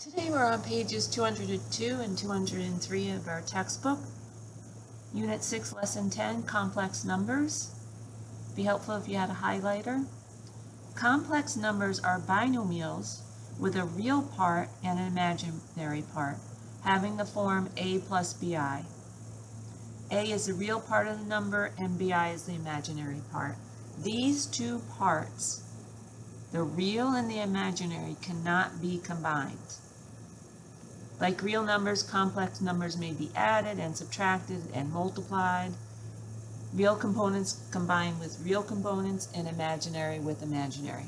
Today we're on pages 202 and 203 of our textbook. Unit 6, Lesson 10, Complex Numbers. Be helpful if you had a highlighter. Complex numbers are binomials with a real part and an imaginary part, having the form a plus bi. A is the real part of the number and bi is the imaginary part. These two parts, the real and the imaginary, cannot be combined. Like real numbers, complex numbers may be added and subtracted and multiplied. Real components combine with real components and imaginary with imaginary.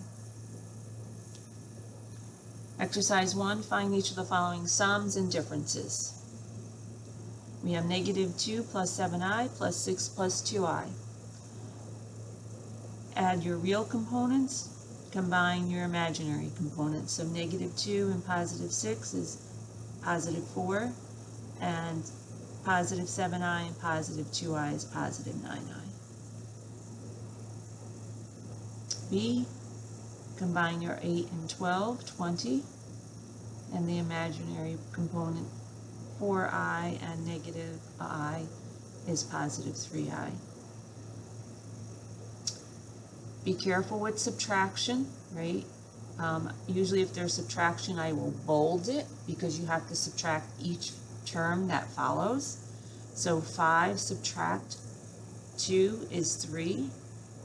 Exercise 1, find each of the following sums and differences. We have -2 plus 7i plus 6 plus 2i. Add your real components, combine your imaginary components. So -2 and +6 is +4, and +7i and +2i is +9i. B, combine your 8 and 12, 20, and the imaginary component 4i and -i is +3i. Be careful with subtraction, right? Usually if there's subtraction, I will bold it because you have to subtract each term that follows. So 5 subtract 2 is 3,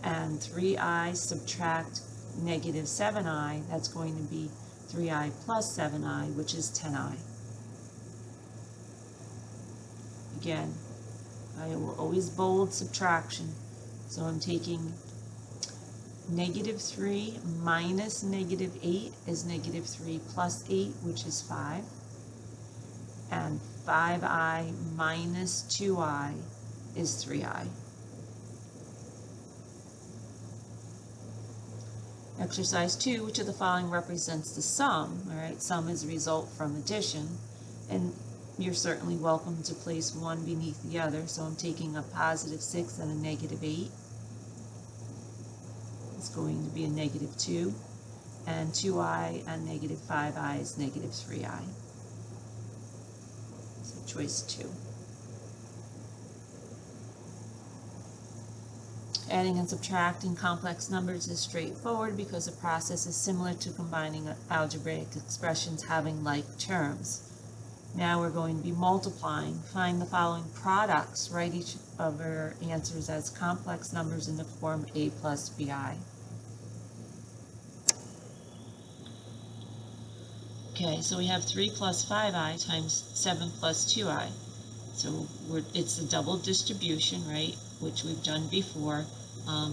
and 3i subtract -7i, that's going to be 3i plus 7i, which is 10i. Again, I will always bold subtraction. So I'm taking -3 minus -8 is -3 plus 8, which is 5. And 5i minus 2i is 3i. Exercise 2, which of the following represents the sum? All right, sum is a result from addition, and you're certainly welcome to place one beneath the other. So I'm taking a +6 and a -8. It's going to be a -2, and 2i and -5i is -3i. So choice 2. Adding and subtracting complex numbers is straightforward because the process is similar to combining algebraic expressions having like terms. Now we're going to be multiplying. Find the following products. Write each of our answers as complex numbers in the form a plus bi. Okay, so we have 3 plus 5i times 7 plus 2i. So it's a double distribution, right, which we've done before.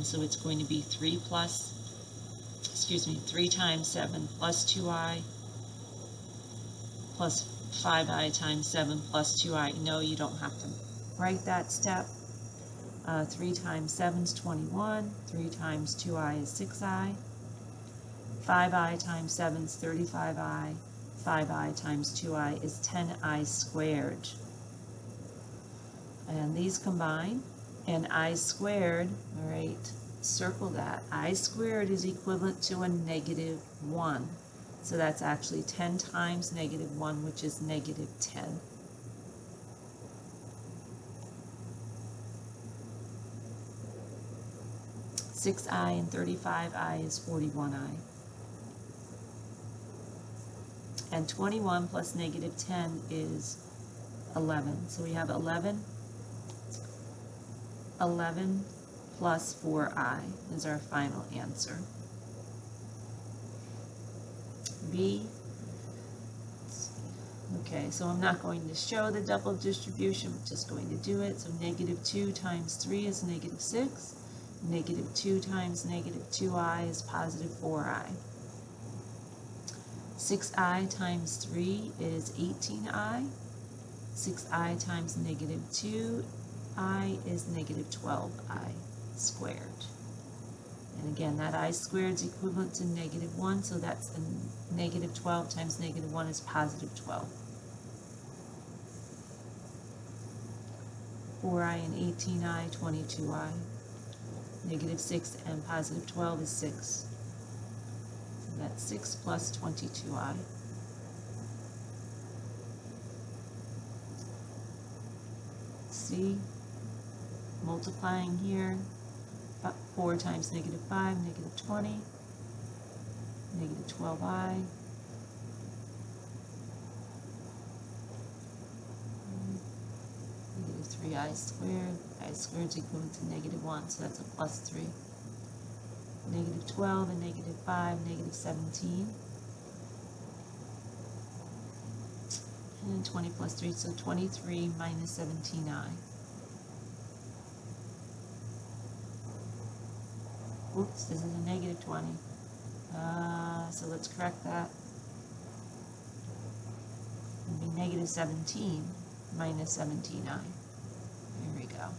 So it's going to be 3 times 7 plus 2i plus 5i times 7 plus 2i. No, you don't have to write that step. 3 times 7 is 21. 3 times 2i is 6i. 5i times 7 is 35i. 5i times 2i is 10i squared. And these combine, and I squared, all right, circle that. I squared is equivalent to a -1. So that's actually 10 times -1, which is -10. (6i) and 35i is 41i. And 21 plus -10 is 11. So we have 11 plus 4i is our final answer. B. Okay, so I'm not going to show the double distribution, I'm just going to do it. So -2 times 3 is -6. -2 times -2i is +4i. 6i times 3 is 18i. 6i times -2i is -12i squared. And again, that i squared is equivalent to -1, so that's a -12 times -1 is +12. 4i and 18i, 22i. -6 and +12 is 6. So that's 6 plus 22i. C, multiplying here, 4 times negative 5, negative 20, negative 12i, negative 3i squared. I squared is equivalent to negative 1, so that's a plus 3. Negative 12 and negative 5, negative 17. And 20 plus 3, so 23 minus 17i. Oops, this is a negative 20. So let's correct that. It'll be negative 17 minus 17i. There we go.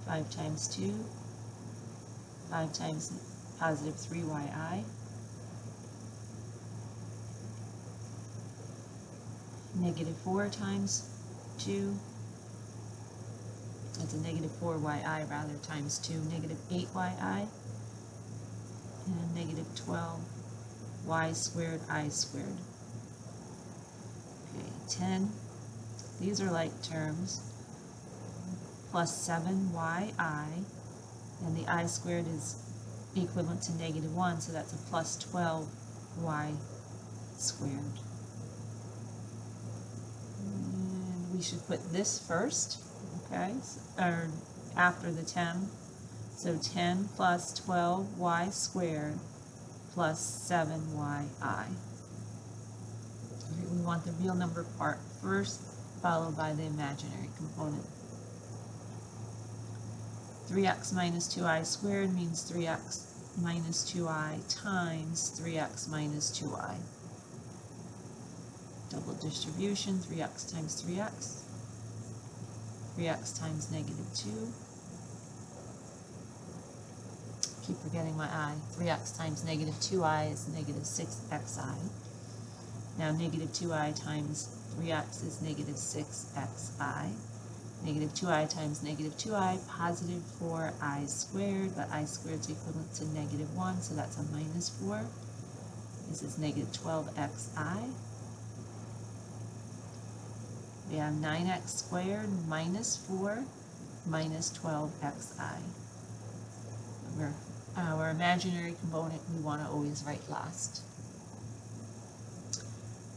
Five times 2, 5 times positive 3yi, negative 4 times 2, that's a negative 4yi rather, times 2, negative 8yi, and negative 12y squared i squared. Okay, 10, these are like terms, plus 7yi, and the I squared is equivalent to negative 1, so that's a plus 12y squared. And we should put this first, okay, or after the 10. So 10 plus 12y squared plus 7yi. Okay, we want the real number part first, followed by the imaginary component. 3x minus 2i squared means 3x minus 2i times 3x minus 2i. Double distribution, 3x times 3x. 3x times negative 2. Keep forgetting my I. 3x times negative 2i is negative 6xi. Now negative 2i times 3x is negative 6xi. Negative 2i times negative 2i, positive 4i squared, but I squared is equivalent to negative 1, so that's a minus 4. This is negative 12xi. We have 9x squared minus 4 minus 12xi. Our imaginary component we want to always write last.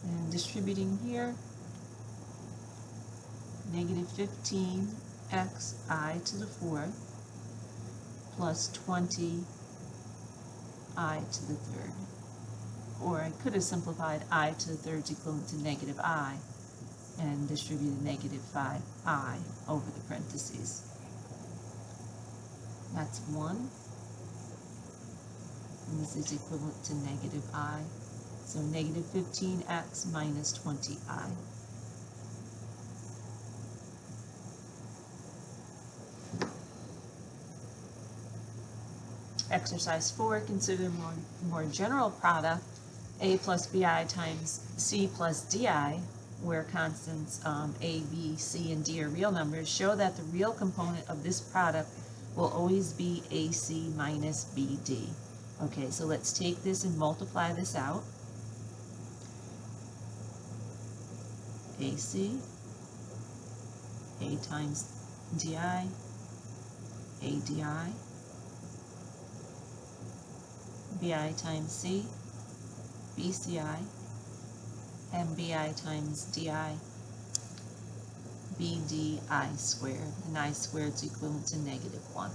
And distributing here, negative 15xi to the 4th plus 20i to the 3rd. Or I could have simplified I to the 3rd is equivalent to negative I and distributed negative 5i over the parentheses. That's 1. And this is equivalent to negative I. So negative 15x minus 20i. Exercise 4, consider more general product, a plus bi times c plus di, where constants a, b, c, and d are real numbers. Show that the real component of this product will always be ac minus bd. Okay, so let's take this and multiply this out. AC, a times di, a di, bi times c, bci, and bi times di, bdi squared, and I squared is equivalent to negative 1.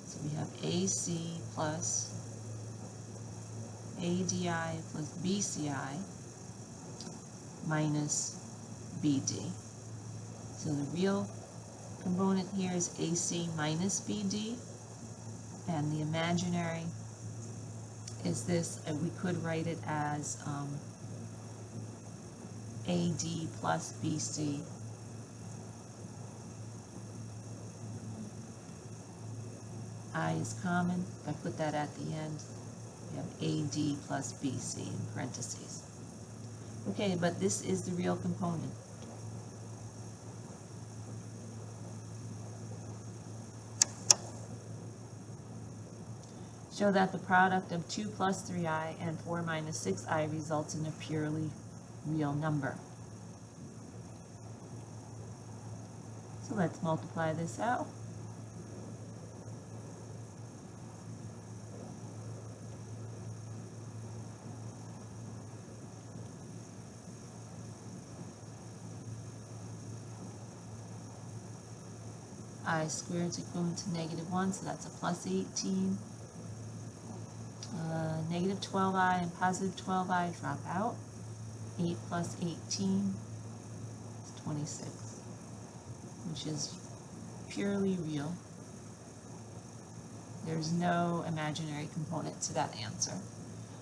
So we have AC plus ADI plus BCI minus BD. So the real component here is AC minus BD, and the imaginary is this, we could write it as AD plus BC I is common. If I put that at the end, we have AD plus BC in parentheses. Okay, but this is the real component. Show that the product of 2 plus 3i and 4 minus 6i results in a purely real number. So let's multiply this out. I squared is equivalent to negative 1, so that's a plus 18. Negative 12i and positive 12i drop out. 8 plus 18 is 26, which is purely real. There's no imaginary component to that answer.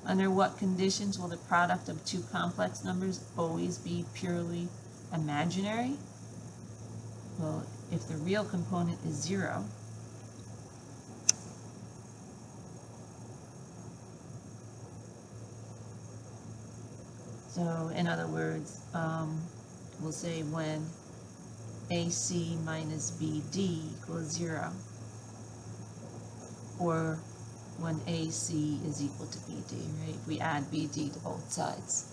Under what conditions will the product of two complex numbers always be purely imaginary? Well, if the real component is 0, so in other words, we'll say when AC minus BD equals 0, or when AC is equal to BD, right? If we add BD to both sides.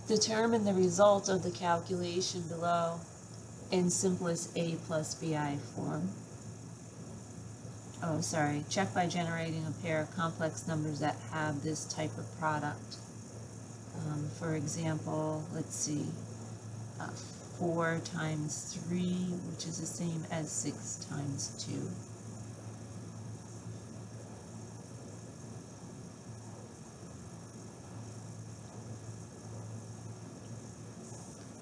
Determine the result of the calculation below in simplest A plus BI form. Oh, sorry. Check by generating a pair of complex numbers that have this type of product. For example, let's see, 4 times 3, which is the same as 6 times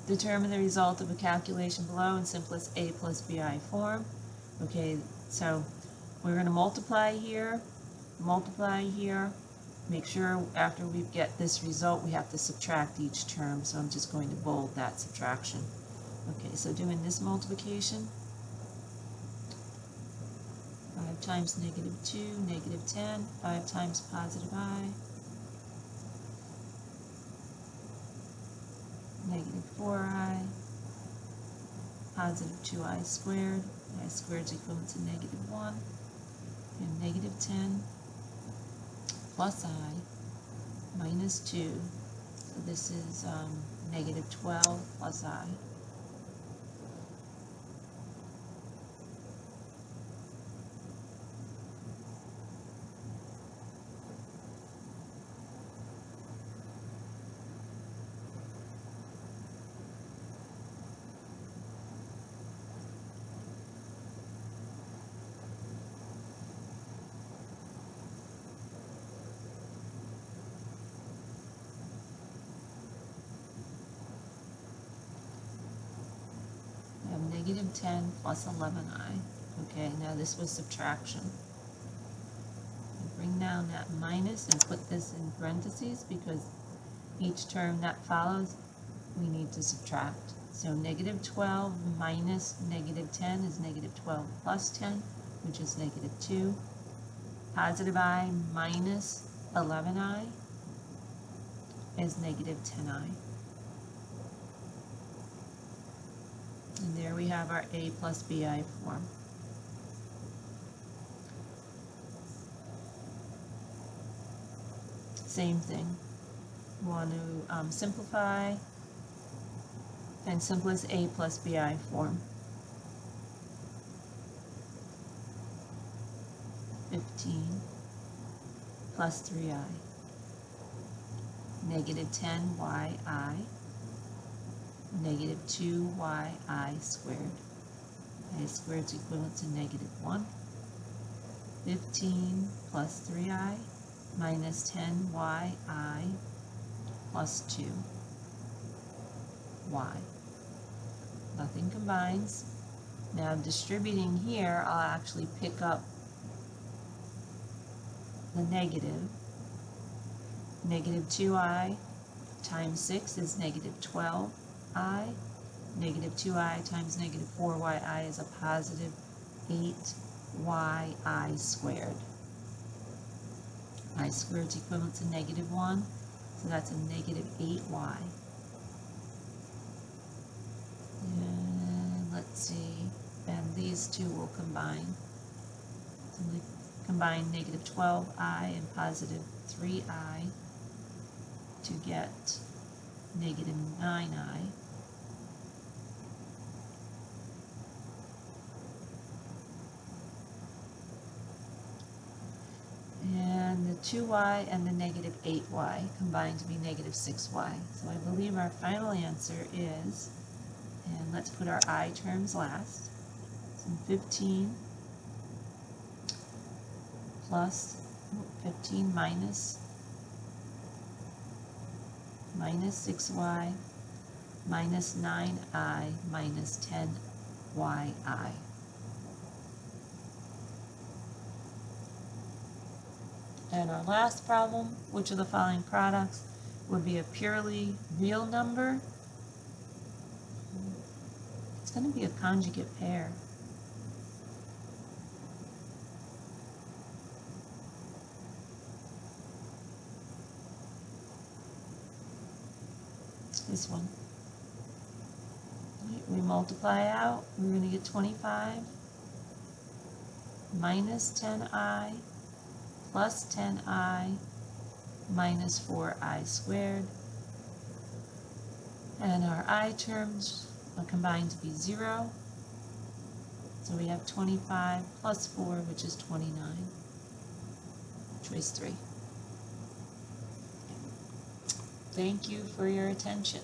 2. Determine the result of a calculation below in simplest A plus BI form. Okay, so we're going to multiply here, make sure after we get this result we have to subtract each term, so I'm just going to bold that subtraction. Okay, so doing this multiplication, 5 times negative 2, negative 10, 5 times positive I, negative 4i, positive 2i squared, I squared is equivalent to negative 1, and negative 10 plus I minus 2, so this is negative 12 plus I. Negative 10 plus 11i. Okay, now this was subtraction. Bring down that minus and put this in parentheses because each term that follows we need to subtract. So negative 12 minus negative 10 is negative 12 plus 10, which is negative 2. Positive I minus 11i is negative 10i. And there we have our A plus BI form. Same thing. We want to simplify and simplest A plus BI form. 15 plus 3i. Negative 10yi. Negative 2yi squared. I squared is equivalent to negative 1. 15 plus 3i minus 10yi plus 2y. Nothing combines. Now distributing here, I'll actually pick up the negative. Negative 2i times 6 is negative 12i. Negative 2i times negative 4yi is a positive 8yi squared. I squared is equivalent to negative 1, so that's a negative 8y. And let's see, and these two will combine. So I'm going to combine negative 12i and positive 3i to get negative 9i. And the 2y and the negative 8y combine to be negative 6y. So I believe our final answer is, and let's put our I terms last, so 15 plus 15 minus 6y minus 9i minus 10yi. And our last problem, which of the following products would be a purely real number? It's going to be a conjugate pair. This one. We multiply out, we're going to get 25 minus 10i plus 10i minus 4i squared. And our I terms are combined to be 0. So we have 25 plus 4, which is 29. Choice 3. Thank you for your attention.